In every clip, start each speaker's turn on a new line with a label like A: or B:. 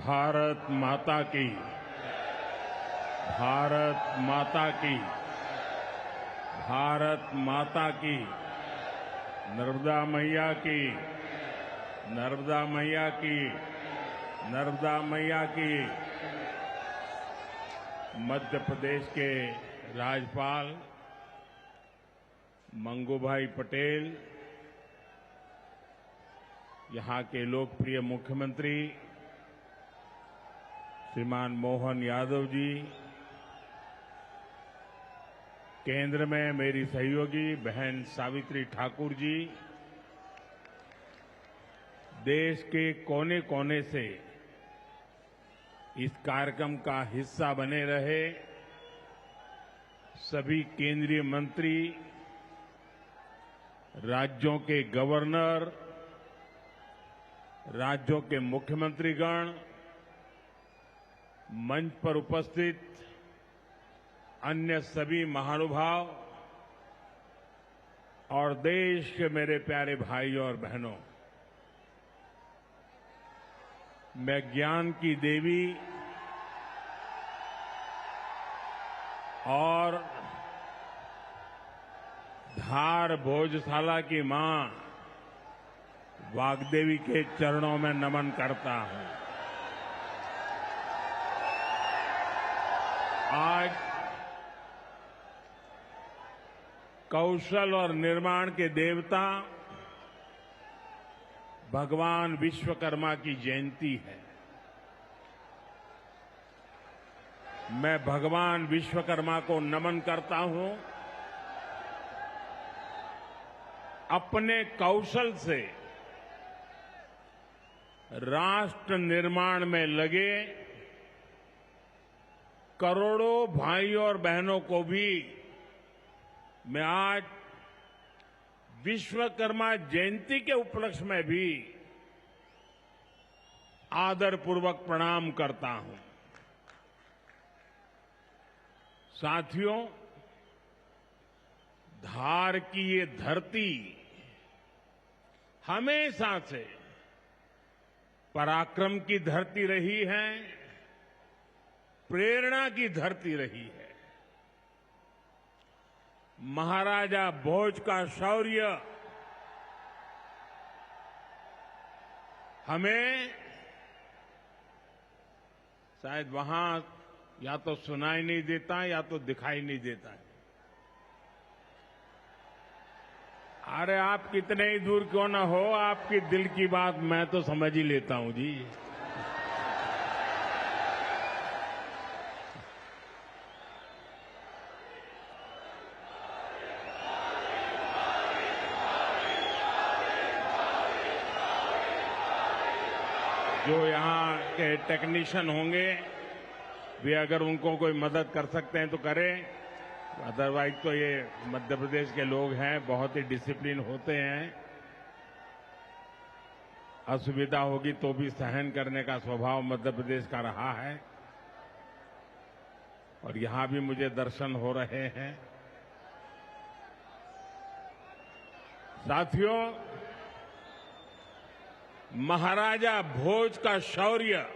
A: भारत माता की, भारत माता की, भारत माता की, नर्मदा मैया की, नर्मदा मैया की, नर्मदा मैया की। मध्य प्रदेश के राज्यपाल मंगूभाई पटेल, यहां के लोकप्रिय मुख्यमंत्री श्रीमान मोहन यादव जी, केंद्र में मेरी सहयोगी बहन सावित्री ठाकुर जी, देश के कोने कोने से इस कार्यक्रम का हिस्सा बने रहे सभी केंद्रीय मंत्री, राज्यों के गवर्नर, राज्यों के मुख्यमंत्रीगण, मंच पर उपस्थित अन्य सभी महानुभाव और देश के मेरे प्यारे भाइयों और बहनों, मैं ज्ञान की देवी और धार भोजशाला की मां वाग्देवी के चरणों में नमन करता हूं। आज कौशल और निर्माण के देवता भगवान विश्वकर्मा की जयंती है। मैं भगवान विश्वकर्मा को नमन करता हूं। अपने कौशल से राष्ट्र निर्माण में लगे करोड़ों भाइयों और बहनों को भी मैं आज विश्वकर्मा जयंती के उपलक्ष्य में भी आदरपूर्वक प्रणाम करता हूं। साथियों, धार की ये धरती हमेशा से पराक्रम की धरती रही है, प्रेरणा की धरती रही है। महाराजा भोज का शौर्य हमें शायद वहां या तो सुनाई नहीं देता या तो दिखाई नहीं देता है। अरे आप कितने ही दूर क्यों ना हो, आपकी दिल की बात मैं तो समझ ही लेता हूं जी। जो यहां के टेक्नीशियन होंगे वे अगर उनको कोई मदद कर सकते हैं तो करें, अदरवाइज तो ये मध्य प्रदेश के लोग हैं, बहुत ही डिसिप्लिन होते हैं। असुविधा होगी तो भी सहन करने का स्वभाव मध्य प्रदेश का रहा है और यहां भी मुझे दर्शन हो रहे हैं। साथियों, महाराजा भोज का शौर्य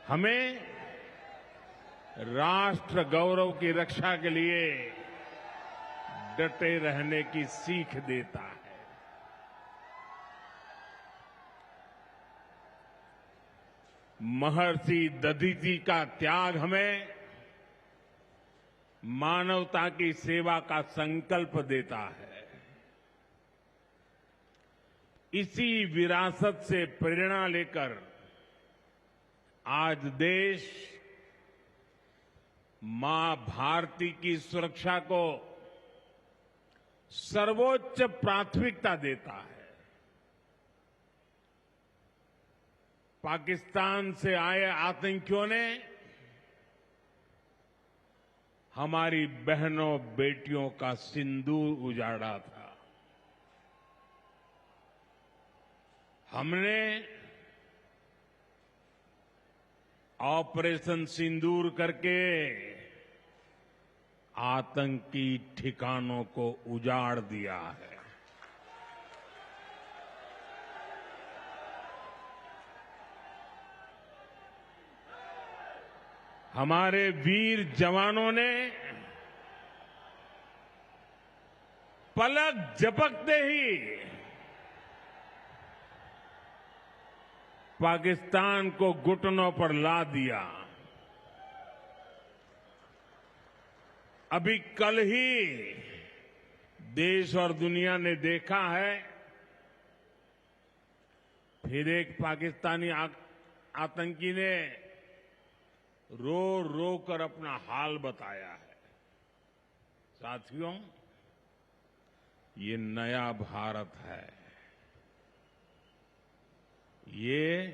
A: हमें राष्ट्र गौरव की रक्षा के लिए डटे रहने की सीख देता है। महर्षि दधीचि का त्याग हमें मानवता की सेवा का संकल्प देता है। इसी विरासत से प्रेरणा लेकर आज देश मां भारती की सुरक्षा को सर्वोच्च प्राथमिकता देता है। पाकिस्तान से आए आतंकियों ने हमारी बहनों बेटियों का सिंदूर उजाड़ा था। हमने ऑपरेशन सिंदूर करके आतंकी ठिकानों को उजाड़ दिया है। हमारे वीर जवानों ने पलक झपकते ही पाकिस्तान को घुटनों पर ला दिया। अभी कल ही देश और दुनिया ने देखा है, फिर एक पाकिस्तानी आतंकी ने रो रो कर अपना हाल बताया है। साथियों, ये नया भारत है। ये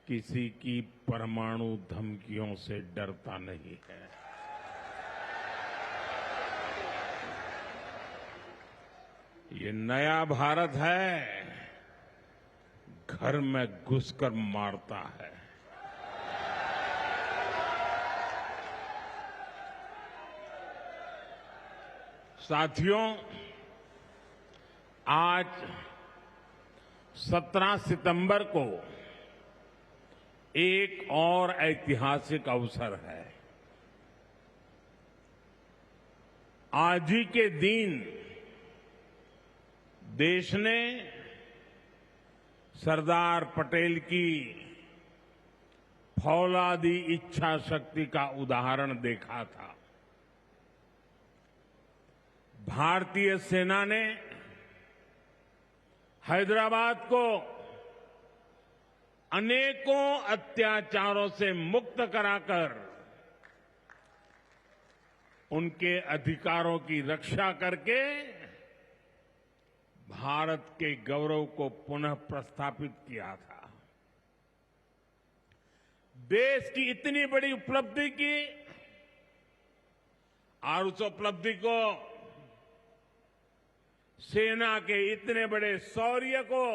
A: किसी की परमाणु धमकियों से डरता नहीं है। ये नया भारत है, घर में घुसकर मारता है। साथियों, आज 17 सितंबर को एक और ऐतिहासिक अवसर है। आज ही के दिन देश ने सरदार पटेल की फौलादी इच्छा शक्ति का उदाहरण देखा था। भारतीय सेना ने हैदराबाद को अनेकों अत्याचारों से मुक्त कराकर उनके अधिकारों की रक्षा करके भारत के गौरव को पुनः प्रस्थापित किया था। देश की इतनी बड़ी उपलब्धि की और उस उपलब्धि को, सेना के इतने बड़े शौर्य को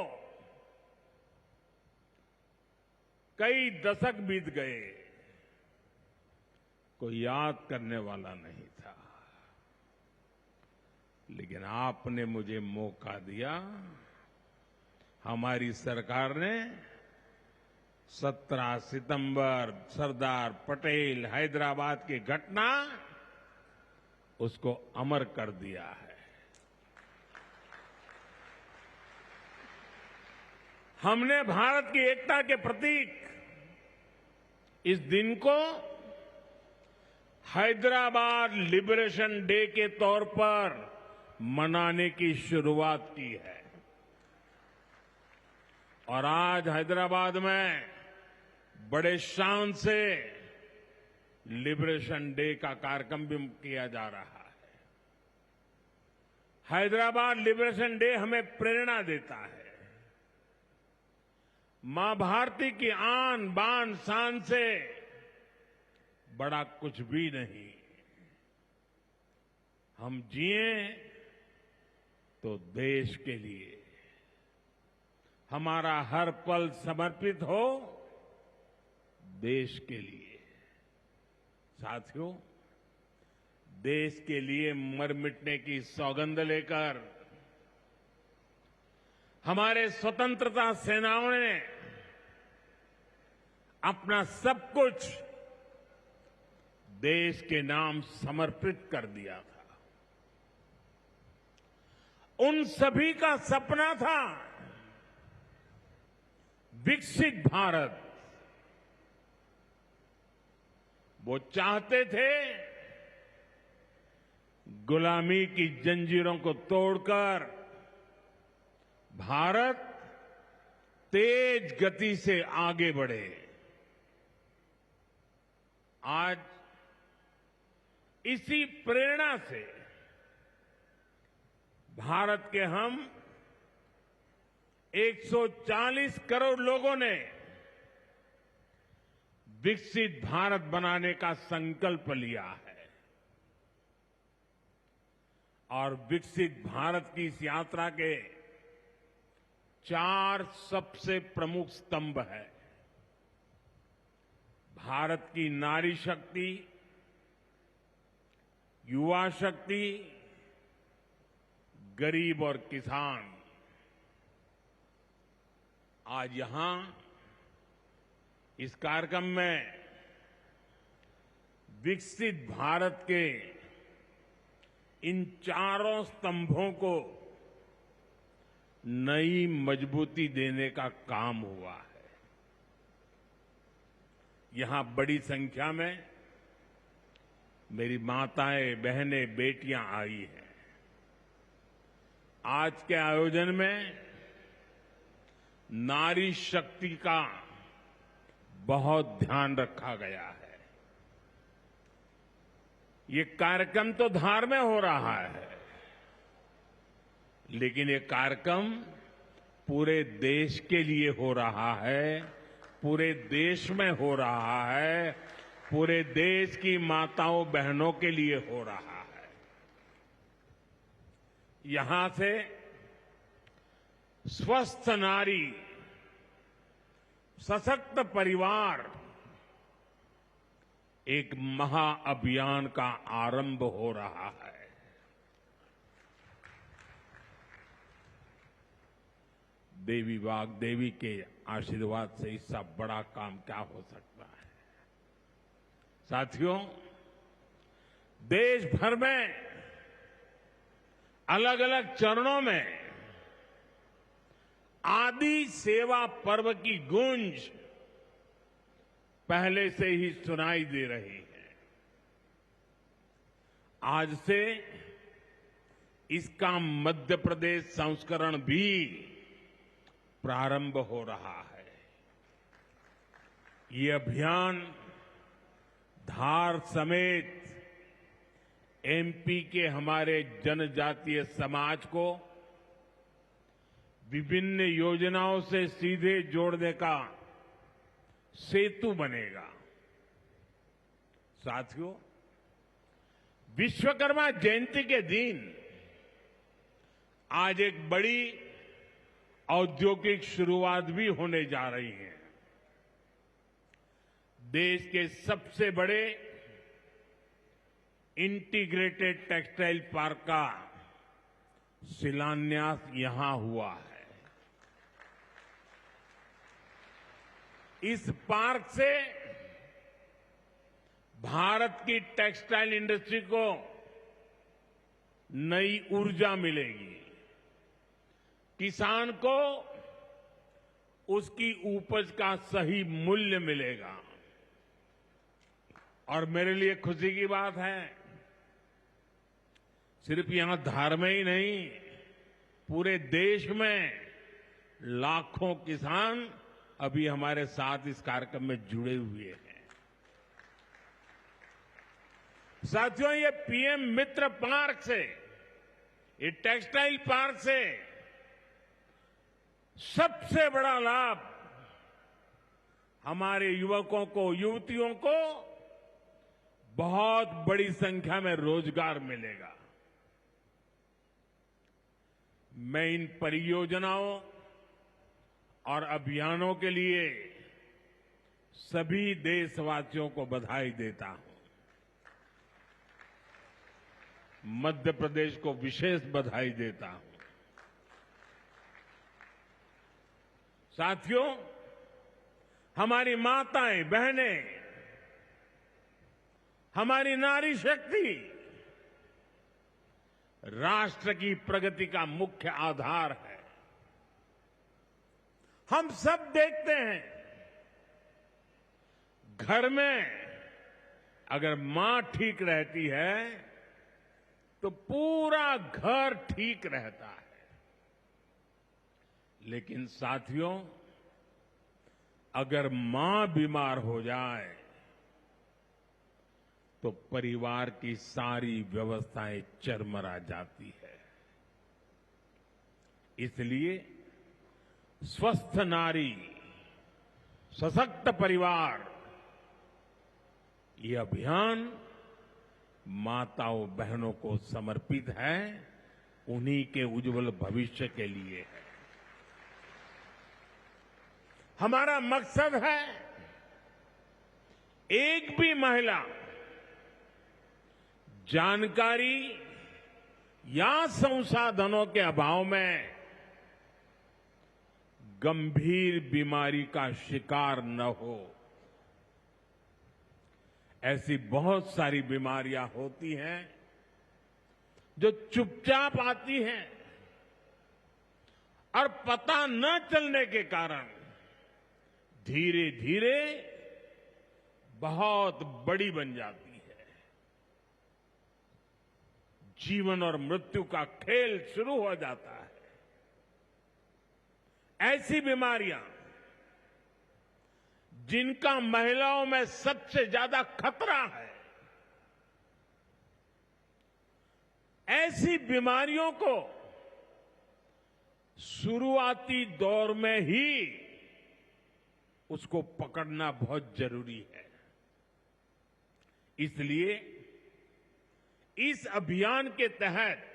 A: कई दशक बीत गए, कोई याद करने वाला नहीं था। लेकिन आपने मुझे मौका दिया। हमारी सरकार ने 17 सितंबर सरदार पटेल हैदराबाद की घटना, उसको अमर कर दिया है। हमने भारत की एकता के प्रतीक इस दिन को हैदराबाद लिबरेशन डे के तौर पर मनाने की शुरुआत की है। और आज हैदराबाद में बड़े शान से लिबरेशन डे का कार्यक्रम भी किया जा रहा है। हैदराबाद लिबरेशन डे हमें प्रेरणा देता है। मां भारती की आन बान शान से बड़ा कुछ भी नहीं। हम जिए तो देश के लिए, हमारा हर पल समर्पित हो देश के लिए। साथियों, देश के लिए मर मिटने की सौगंध लेकर हमारे स्वतंत्रता सेनाओं ने अपना सब कुछ देश के नाम समर्पित कर दिया था। उन सभी का सपना था विकसित भारत। वो चाहते थे गुलामी की जंजीरों को तोड़कर भारत तेज गति से आगे बढ़े। आज इसी प्रेरणा से भारत के हम 140 करोड़ लोगों ने विकसित भारत बनाने का संकल्प लिया है। और विकसित भारत की इस यात्रा के 4 सबसे प्रमुख स्तंभ हैं। भारत की नारी शक्ति, युवा शक्ति, गरीब और किसान। आज यहां इस कार्यक्रम में विकसित भारत के इन चारों स्तंभों को नई मजबूती देने का काम हुआ है। यहां बड़ी संख्या में मेरी माताएं, बहनें, बेटियां आई हैं। आज के आयोजन में नारी शक्ति का बहुत ध्यान रखा गया है। ये कार्यक्रम तो धार में हो रहा है, लेकिन ये कार्यक्रम पूरे देश के लिए हो रहा है, पूरे देश में हो रहा है, पूरे देश की माताओं बहनों के लिए हो रहा है। यहां से स्वस्थ नारी, सशक्त परिवार एक महाअभियान का आरंभ हो रहा है। देवी वाग्देवी के आशीर्वाद से इससे बड़ा काम क्या हो सकता है। साथियों, देश भर में अलग अलग चरणों में आदि सेवा पर्व की गूंज पहले से ही सुनाई दे रही है। आज से इसका मध्य प्रदेश संस्करण भी प्रारंभ हो रहा है। ये अभियान धार समेत एमपी के हमारे जनजातीय समाज को विभिन्न योजनाओं से सीधे जोड़ने का सेतु बनेगा। साथियों, विश्वकर्मा जयंती के दिन आज एक बड़ी औद्योगिक शुरुआत भी होने जा रही है। देश के सबसे बड़े इंटीग्रेटेड टेक्सटाइल पार्क का शिलान्यास यहां हुआ है। इस पार्क से भारत की टेक्सटाइल इंडस्ट्री को नई ऊर्जा मिलेगी, किसान को उसकी उपज का सही मूल्य मिलेगा। और मेरे लिए खुशी की बात है, सिर्फ यहां धार में ही नहीं, पूरे देश में लाखों किसान अभी हमारे साथ इस कार्यक्रम में जुड़े हुए हैं। साथियों, ये पीएम मित्र पार्क से, ये टेक्सटाइल पार्क से सबसे बड़ा लाभ हमारे युवकों को, युवतियों को बहुत बड़ी संख्या में रोजगार मिलेगा। मैं इन परियोजनाओं और अभियानों के लिए सभी देशवासियों को बधाई देता हूं। मध्य प्रदेश को विशेष बधाई देता हूं। साथियों, हमारी माताएं, बहनें, हमारी नारी शक्ति राष्ट्र की प्रगति का मुख्य आधार है। हम सब देखते हैं, घर में अगर मां ठीक रहती है तो पूरा घर ठीक रहता है। लेकिन साथियों, अगर मां बीमार हो जाए तो परिवार की सारी व्यवस्थाएं चरमरा जाती है। इसलिए स्वस्थ नारी, सशक्त परिवार, ये अभियान माताओं बहनों को समर्पित है, उन्हीं के उज्जवल भविष्य के लिए है। हमारा मकसद है एक भी महिला जानकारी या संसाधनों के अभाव में गंभीर बीमारी का शिकार न हो। ऐसी बहुत सारी बीमारियां होती हैं जो चुपचाप आती हैं और पता न चलने के कारण धीरे धीरे बहुत बड़ी बन जाती है। जीवन और मृत्यु का खेल शुरू हो जाता है। ऐसी बीमारियां जिनका महिलाओं में सबसे ज्यादा खतरा है, ऐसी बीमारियों को शुरुआती दौर में ही उसको पकड़ना बहुत जरूरी है। इसलिए इस अभियान के तहत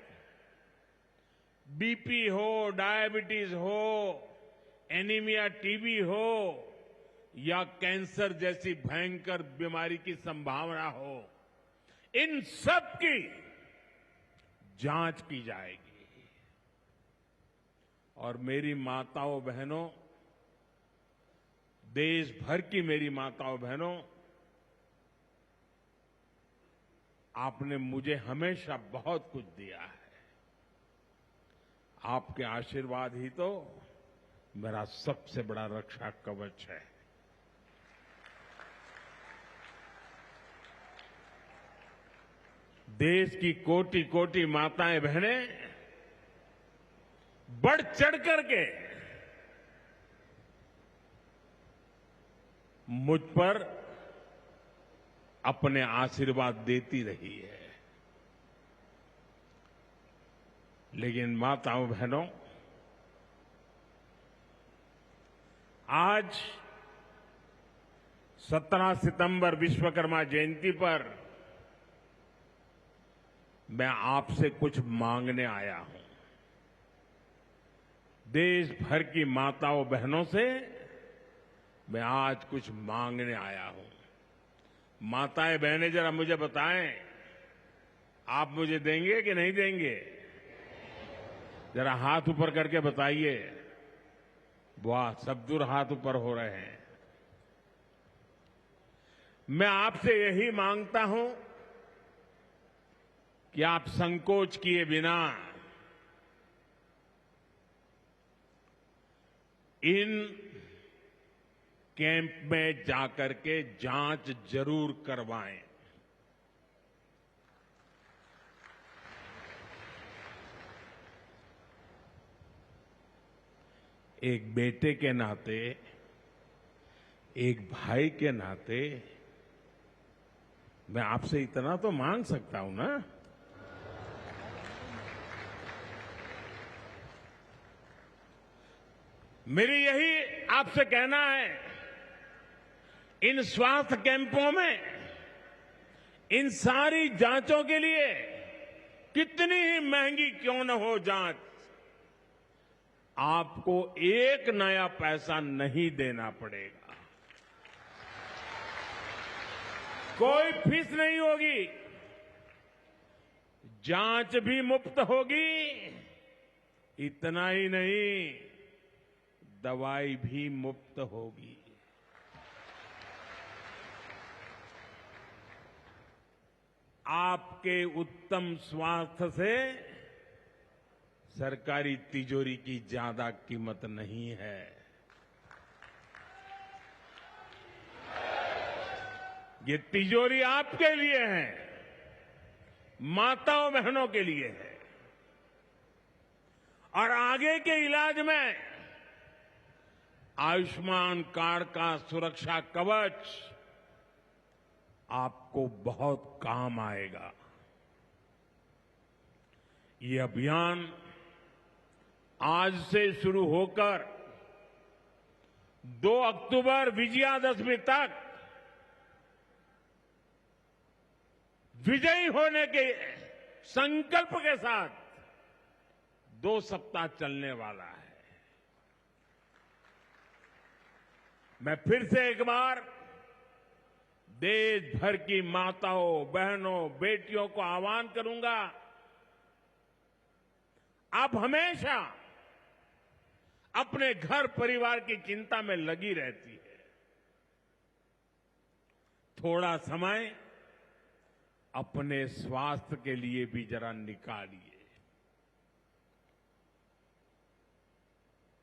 A: बीपी हो, डायबिटीज हो, एनीमिया, टीबी हो या कैंसर जैसी भयंकर बीमारी की संभावना हो, इन सब की जांच की जाएगी। और मेरी माताओं बहनों, देश भर की मेरी माताओं बहनों, आपने मुझे हमेशा बहुत कुछ दिया है। आपके आशीर्वाद ही तो मेरा सबसे बड़ा रक्षा कवच है। देश की कोटि कोटि माताएं बहनें बढ़ चढ़ करके मुझ पर अपने आशीर्वाद देती रही है। लेकिन माताओं बहनों, आज 17 सितंबर विश्वकर्मा जयंती पर मैं आपसे कुछ मांगने आया हूं। देश भर की माताओं बहनों से मैं आज कुछ मांगने आया हूं। माताएं बहनें, जरा मुझे बताएं, आप मुझे देंगे कि नहीं देंगे? जरा हाथ ऊपर करके बताइए। वाह, सब दूर हाथ ऊपर हो रहे हैं। मैं आपसे यही मांगता हूं कि आप संकोच किए बिना इन कैंप में जाकर के जांच जरूर करवाएं। एक बेटे के नाते, एक भाई के नाते मैं आपसे इतना तो मांग सकता हूं ना। मेरी यही आपसे कहना है, इन स्वास्थ्य कैंपों में इन सारी जांचों के लिए कितनी ही महंगी क्यों न हो जांच, आपको एक नया पैसा नहीं देना पड़ेगा। कोई फीस नहीं होगी, जांच भी मुफ्त होगी। इतना ही नहीं, दवाई भी मुफ्त होगी। आपके उत्तम स्वास्थ्य से सरकारी तिजोरी की ज्यादा कीमत नहीं है। ये तिजोरी आपके लिए है, माताओं बहनों के लिए है। और आगे के इलाज में आयुष्मान कार्ड का सुरक्षा कवच आपको बहुत काम आएगा। ये अभियान आज से शुरू होकर 2 अक्टूबर विजयादशमी तक विजयी होने के संकल्प के साथ 2 सप्ताह चलने वाला है। मैं फिर से एक बार देश भर की माताओं, बहनों, बेटियों को आह्वान करूंगा, आप हमेशा अपने घर परिवार की चिंता में लगी रहती है। थोड़ा समय अपने स्वास्थ्य के लिए भी जरा निकालिए।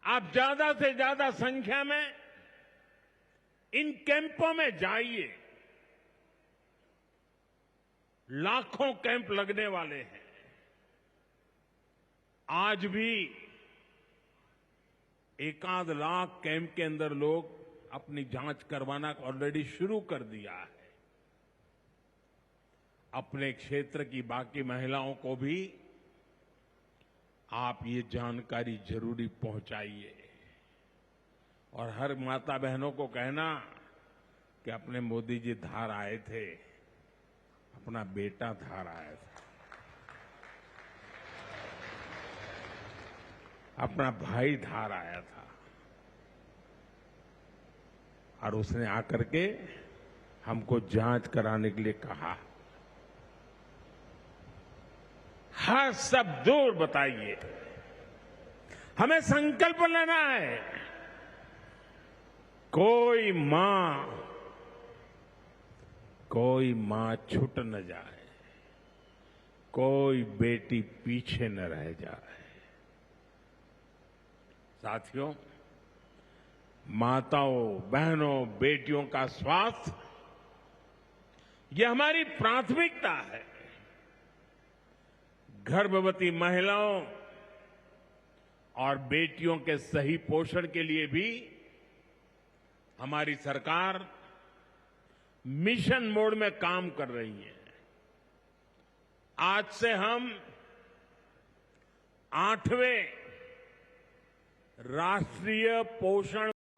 A: आप ज्यादा से ज्यादा संख्या में इन कैंपों में जाइए। लाखों कैंप लगने वाले हैं। आज भी एकाध लाख कैंप के अंदर लोग अपनी जांच करवाना ऑलरेडी शुरू कर दिया है। अपने क्षेत्र की बाकी महिलाओं को भी आप ये जानकारी जरूरी पहुंचाइए और हर माता बहनों को कहना कि अपने मोदी जी धार आए थे, अपना बेटा धार आया था, अपना भाई धार आया था और उसने आकर के हमको जांच कराने के लिए कहा। हर सब दूर बताइए। हमें संकल्प लेना है। कोई मां छूट न जाए, कोई बेटी पीछे न रह जाए। साथियों, माताओं, बहनों, बेटियों का स्वास्थ्य ये हमारी प्राथमिकता है। गर्भवती महिलाओं और बेटियों के सही पोषण के लिए भी हमारी सरकार मिशन मोड में काम कर रही है। आज से हम 8वें राष्ट्रीय पोषण